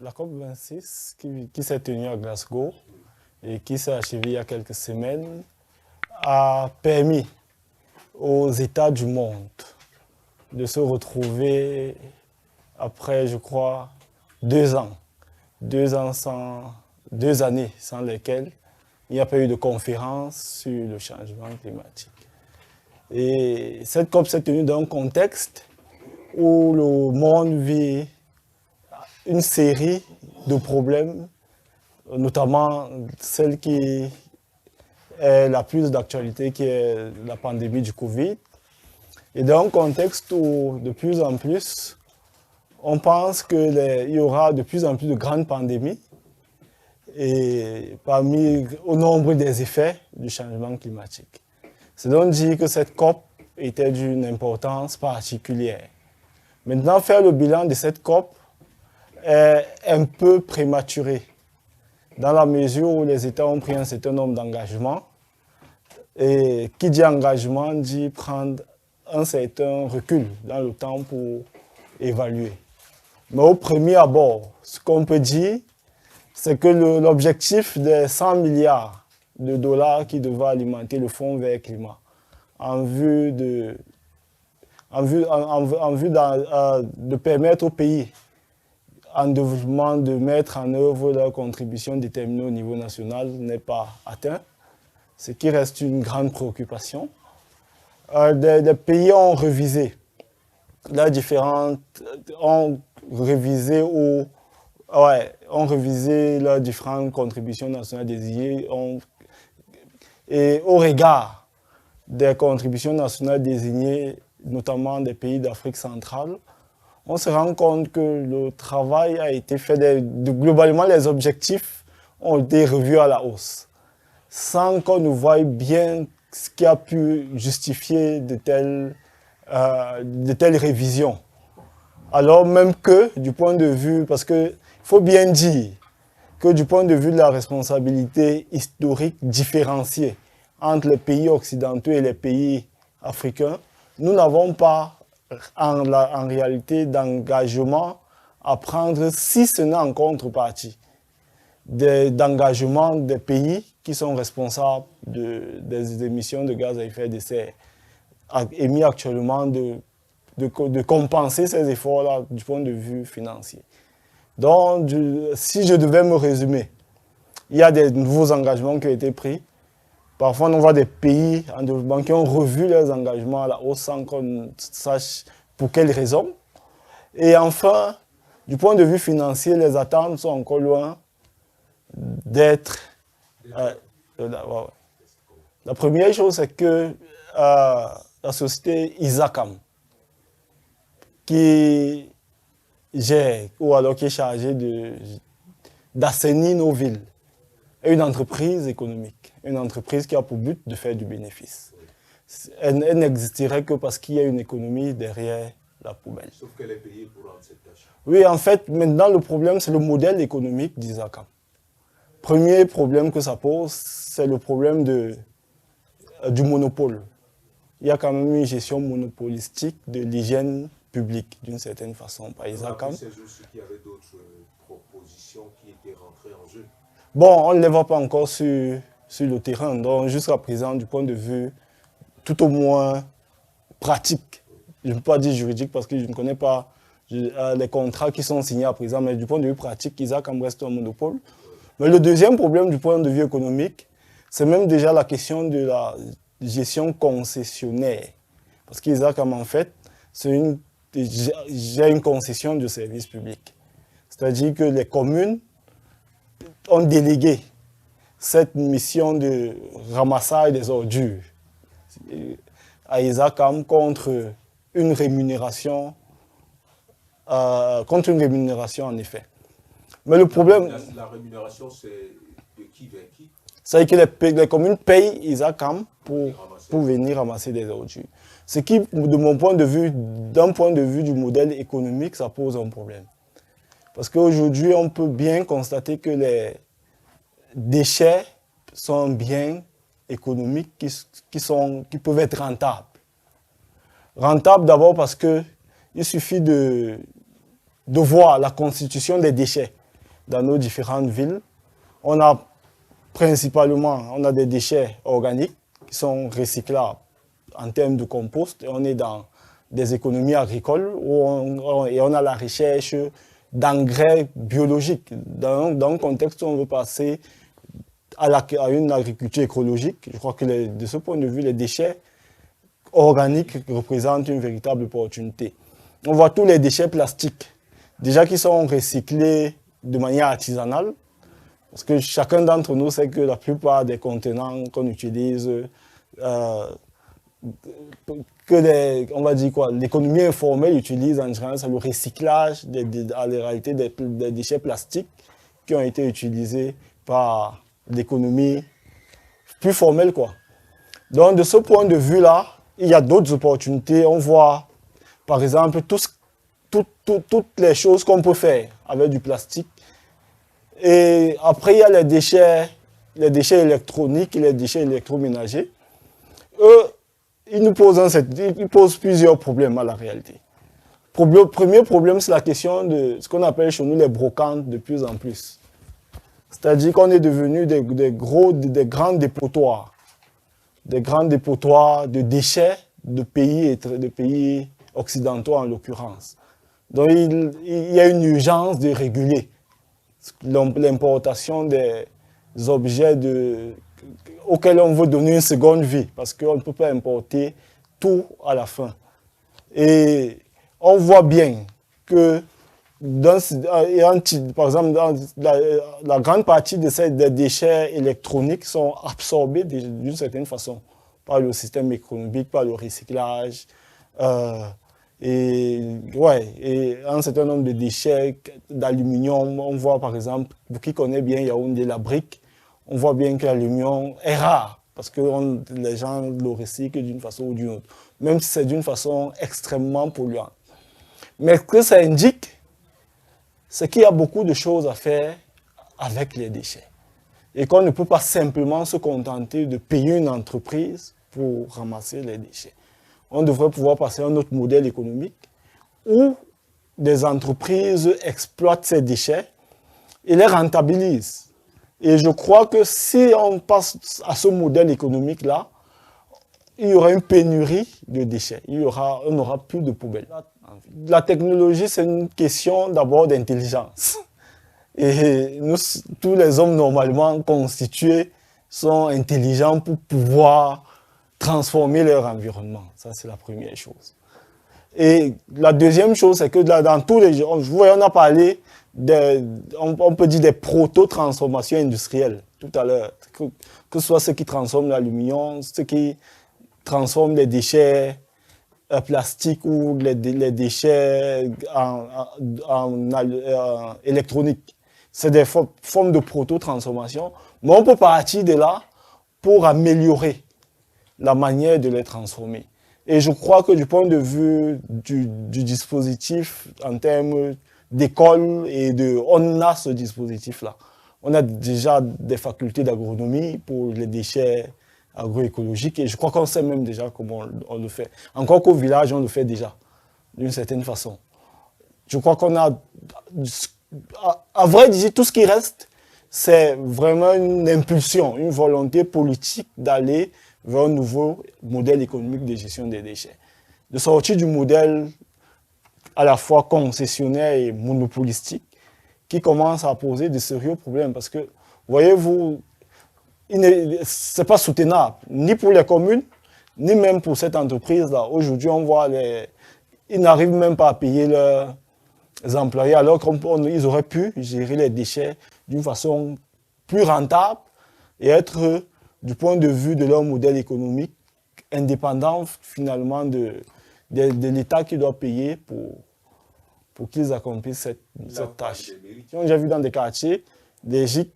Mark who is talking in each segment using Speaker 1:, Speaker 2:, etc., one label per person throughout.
Speaker 1: la COP26 qui s'est tenue à Glasgow et qui s'est achevée il y a quelques semaines a permis aux États du monde de se retrouver après, je crois, 2 ans. 2 années sans lesquelles il n'y a pas eu de conférence sur le changement climatique. Et cette COP s'est tenue dans un contexte où le monde vit une série de problèmes, notamment celle qui est la plus d'actualité, qui est la pandémie du Covid. Et dans un contexte où, de plus en plus, on pense qu'il y aura de plus en plus de grandes pandémies, et au nombre des effets du changement climatique. C'est donc dit que cette COP était d'une importance particulière. Maintenant, faire le bilan de cette COP est un peu prématuré, dans la mesure où les États ont pris un certain nombre d'engagements. Et qui dit engagement dit prendre un certain recul dans le temps pour évaluer. Mais au premier abord, ce qu'on peut dire, c'est que l'objectif des 100 milliards de dollars qui devait alimenter le Fonds vert climat en vue de permettre aux pays en développement de mettre en œuvre leur contribution déterminée au niveau national n'est pas atteint, ce qui reste une grande préoccupation. Des pays ont révisé leurs différentes contributions nationales désignées et au regard des contributions nationales désignées, notamment des pays d'Afrique centrale, on se rend compte que le travail a été fait, globalement les objectifs ont été revus à la hausse, sans qu'on nous voie bien ce qui a pu justifier de telles révisions. Alors même que, du point de vue, parce qu'il faut bien dire que du point de vue de la responsabilité historique différenciée entre les pays occidentaux et les pays africains, nous n'avons pas en réalité d'engagement à prendre, si ce n'est en contrepartie d'engagement des pays qui sont responsables des émissions de gaz à effet de serre émis actuellement, de compenser ces efforts-là du point de vue financier. Donc, si je devais me résumer, il y a des nouveaux engagements qui ont été pris. Parfois, on voit des pays en développement qui ont revu leurs engagements à la hausse sans qu'on sache pour quelles raisons. Et enfin, du point de vue financier, les attentes sont encore loin d'être... La première chose, c'est que la société Isacam, qui gère ou alors qui est chargée d'assainir nos villes, est une entreprise économique, une entreprise qui a pour but de faire du bénéfice. Elle n'existerait que parce qu'il y a une économie derrière la poubelle.
Speaker 2: Sauf qu'elle est payée pour rendre cette tâche.
Speaker 1: Oui, en fait, maintenant le problème, c'est le modèle économique d'Isacam. Premier problème que ça pose, c'est le problème du monopole. Il y a quand même une gestion monopolistique de l'hygiène publique, d'une certaine façon, par Isacam.
Speaker 2: C'est juste qu'il y avait d'autres propositions qui étaient rentrées en jeu.
Speaker 1: Bon, on ne les voit pas encore sur le terrain, donc jusqu'à présent, du point de vue tout au moins pratique, je ne peux pas dire juridique parce que je ne connais pas les contrats qui sont signés à présent, mais du point de vue pratique, Isacam reste un monopole. Mais le deuxième problème du point de vue économique, c'est même déjà la question de la gestion concessionnaire. Parce qu'Isacam, en fait, j'ai une concession de service public. C'est-à-dire que les communes ont délégué cette mission de ramassage des ordures à Isacam contre une rémunération en effet. Mais le problème...
Speaker 2: La rémunération, c'est de qui vers qui?
Speaker 1: C'est-à-dire que les communes payent Isacam pour venir ramasser des ordures. Ce qui, de mon point de vue, d'un point de vue du modèle économique, ça pose un problème. Parce qu'aujourd'hui, on peut bien constater que les déchets sont un bien économique qui peuvent être rentables. Rentables d'abord parce qu'il suffit de voir la constitution des déchets. dans nos différentes villes, on a principalement des déchets organiques qui sont recyclables en termes de compost. Et on est dans des économies agricoles où on a la recherche d'engrais biologiques. Dans un contexte où on veut passer à une agriculture écologique, je crois que de ce point de vue, les déchets organiques représentent une véritable opportunité. On voit tous les déchets plastiques, déjà qui sont recyclés de manière artisanale, parce que chacun d'entre nous sait que la plupart des contenants qu'on utilise, on va dire quoi, l'économie informelle utilise en général, c'est le recyclage en réalité des déchets plastiques qui ont été utilisés par l'économie plus formelle, quoi. Donc de ce point de vue-là, il y a d'autres opportunités. On voit par exemple toutes les choses qu'on peut faire avec du plastique. Et après, il y a les déchets électroniques et les déchets électroménagers. Eux, ils posent plusieurs problèmes à la réalité. Le premier problème, c'est la question de ce qu'on appelle chez nous les brocantes de plus en plus. C'est-à-dire qu'on est devenu des grands dépotoirs. Des grands dépotoirs de déchets de pays occidentaux en l'occurrence. Donc il y a une urgence de réguler l'importation des objets auxquels on veut donner une seconde vie, parce qu'on ne peut pas importer tout à la fin. Et on voit bien que, par exemple, la grande partie des déchets électroniques sont absorbés d'une certaine façon par le système économique, par le recyclage, et un certain nombre de déchets d'aluminium. On voit par exemple, pour qui connaît bien Yaoundé, la brique, on voit bien que l'aluminium est rare parce que les gens le recyclent d'une façon ou d'une autre, même si c'est d'une façon extrêmement polluante. Mais ce que ça indique, c'est qu'il y a beaucoup de choses à faire avec les déchets et qu'on ne peut pas simplement se contenter de payer une entreprise pour ramasser les déchets. On devrait pouvoir passer à un autre modèle économique où des entreprises exploitent ces déchets et les rentabilisent. Et je crois que si on passe à ce modèle économique-là, il y aura une pénurie de déchets. On n'aura plus de poubelles. La technologie, c'est une question d'abord d'intelligence. Et tous les hommes normalement constitués sont intelligents pour pouvoir transformer leur environnement. Ça, c'est la première chose. Et la deuxième chose, c'est que dans tous les... on a parlé, on peut dire des proto-transformations industrielles tout à l'heure. Que ce soit ceux qui transforment l'aluminium, ceux qui transforment les déchets plastiques ou les déchets électroniques. C'est des formes de proto-transformation. Mais on peut partir de là pour améliorer la manière de les transformer. Et je crois que du point de vue du dispositif, en termes d'école, on a ce dispositif-là. On a déjà des facultés d'agronomie pour les déchets agroécologiques et je crois qu'on sait même déjà comment on le fait. Encore qu'au village, on le fait déjà, d'une certaine façon. Je crois qu'on a... À vrai dire, tout ce qui reste, c'est vraiment une impulsion, une volonté politique d'aller vers un nouveau modèle économique de gestion des déchets. De sortir du modèle à la fois concessionnaire et monopolistique qui commence à poser de sérieux problèmes. Parce que, voyez-vous, ce n'est pas soutenable, ni pour les communes, ni même pour cette entreprise-là. Aujourd'hui, on voit ils n'arrivent même pas à payer leurs employés, alors qu'ils auraient pu gérer les déchets d'une façon plus rentable et être, du point de vue de leur modèle économique, indépendant finalement de l'État qui doit payer pour qu'ils accomplissent cette tâche. J'ai vu dans des quartiers des gîtes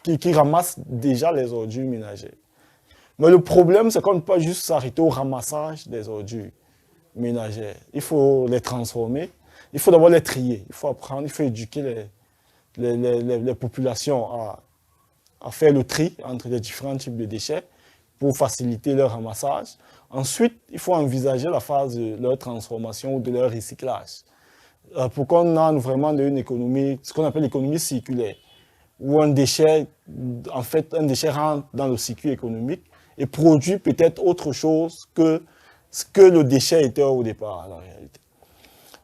Speaker 1: qui ramassent déjà les ordures ménagères. Mais le problème, c'est qu'on ne peut pas juste s'arrêter au ramassage des ordures ménagères. Il faut les transformer, il faut d'abord les trier, il faut apprendre, il faut éduquer les populations à faire le tri entre les différents types de déchets pour faciliter leur ramassage. Ensuite, il faut envisager la phase de leur transformation ou de leur recyclage. pour qu'on entre vraiment dans une économie, ce qu'on appelle l'économie circulaire, où un déchet, en fait, un déchet rentre dans le circuit économique et produit peut-être autre chose que ce que le déchet était au départ, en réalité.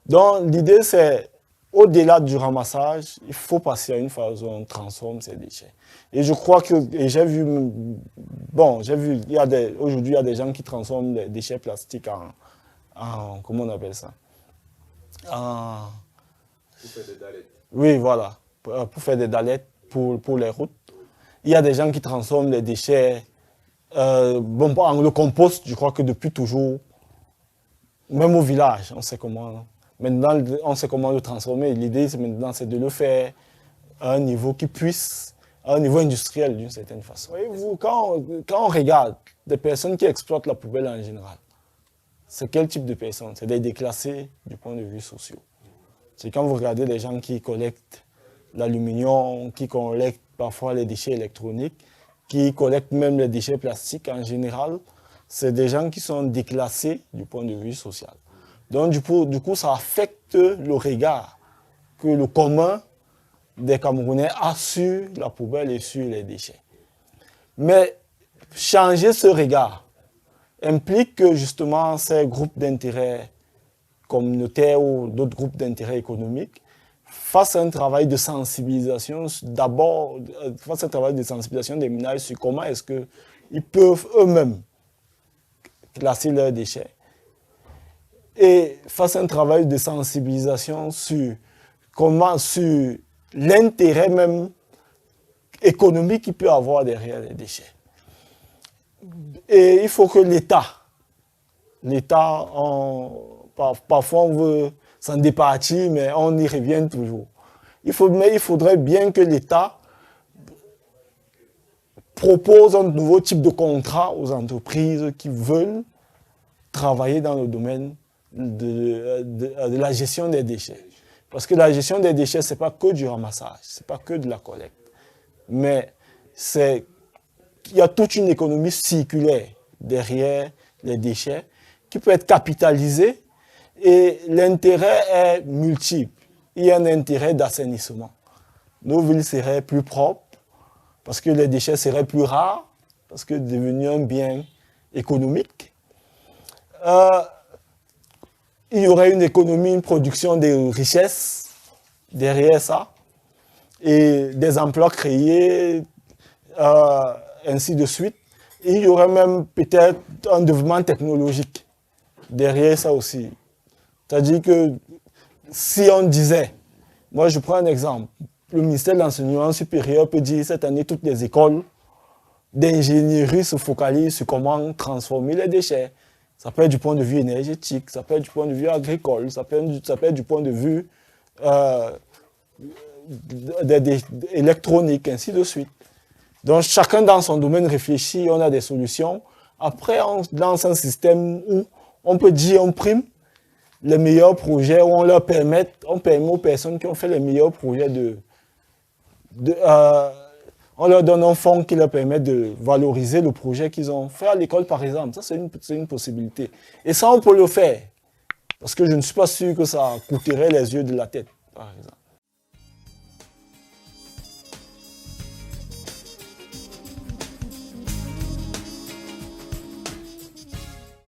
Speaker 1: Donc, l'idée, c'est, au-delà du ramassage, il faut passer à une phase où on transforme ces déchets. Et je crois que, et j'ai vu, bon, j'ai vu, aujourd'hui, il y a des gens qui transforment les déchets plastiques en comment on appelle ça?
Speaker 2: Pour faire des dallettes.
Speaker 1: Oui, voilà, pour faire des dallettes pour les routes. Il y a des gens qui transforment les déchets, bon, en le compost, je crois que depuis toujours, même au village, on sait comment. Maintenant, on sait comment le transformer. L'idée, maintenant, c'est de le faire à un niveau qui puisse, à un niveau industriel d'une certaine façon. Voyez-vous, quand on regarde des personnes qui exploitent la poubelle en général, c'est quel type de personnes? C'est des déclassés du point de vue social. C'est quand vous regardez les gens qui collectent l'aluminium, qui collectent parfois les déchets électroniques, qui collectent même les déchets plastiques en général, c'est des gens qui sont déclassés du point de vue social. Donc du coup, ça affecte le regard que le commun des Camerounais a sur la poubelle et sur les déchets. Mais changer ce regard implique que justement ces groupes d'intérêt communautaires ou d'autres groupes d'intérêt économiques fassent un travail de sensibilisation, d'abord, fassent un travail de sensibilisation des ménages sur comment est-ce qu'ils peuvent eux-mêmes classer leurs déchets et fassent un travail de sensibilisation sur comment, sur l'intérêt même économique qu'il peut avoir derrière les déchets. Et il faut que l'État, parfois on veut s'en départir, mais on y revient toujours. Il faudrait bien que l'État propose un nouveau type de contrat aux entreprises qui veulent travailler dans le domaine de la gestion des déchets. Parce que la gestion des déchets, ce n'est pas que du ramassage, ce n'est pas que de la collecte. Mais il y a toute une économie circulaire derrière les déchets qui peut être capitalisée et l'intérêt est multiple. Il y a un intérêt d'assainissement. Nos villes seraient plus propres parce que les déchets seraient plus rares, parce que devenu un bien économique. Il y aurait une économie, une production de richesses derrière ça et des emplois créés, ainsi de suite. Et il y aurait même peut-être un développement technologique derrière ça aussi. C'est-à-dire que si on disait, moi je prends un exemple, le ministère de l'Enseignement supérieur peut dire cette année toutes les écoles d'ingénierie se focalisent sur comment transformer les déchets. Ça peut être du point de vue énergétique, ça peut être du point de vue agricole, ça peut être du point de vue électronique, ainsi de suite. Donc chacun dans son domaine réfléchit, on a des solutions. Après, on lance un système où on peut dire, on prime les meilleurs projets, où on permet aux personnes qui ont fait les meilleurs projets on leur donne un fonds qui leur permet de valoriser le projet qu'ils ont fait à l'école, par exemple. Ça, c'est une possibilité. Et ça, on peut le faire. Parce que je ne suis pas sûr que ça coûterait les yeux de la tête, par exemple.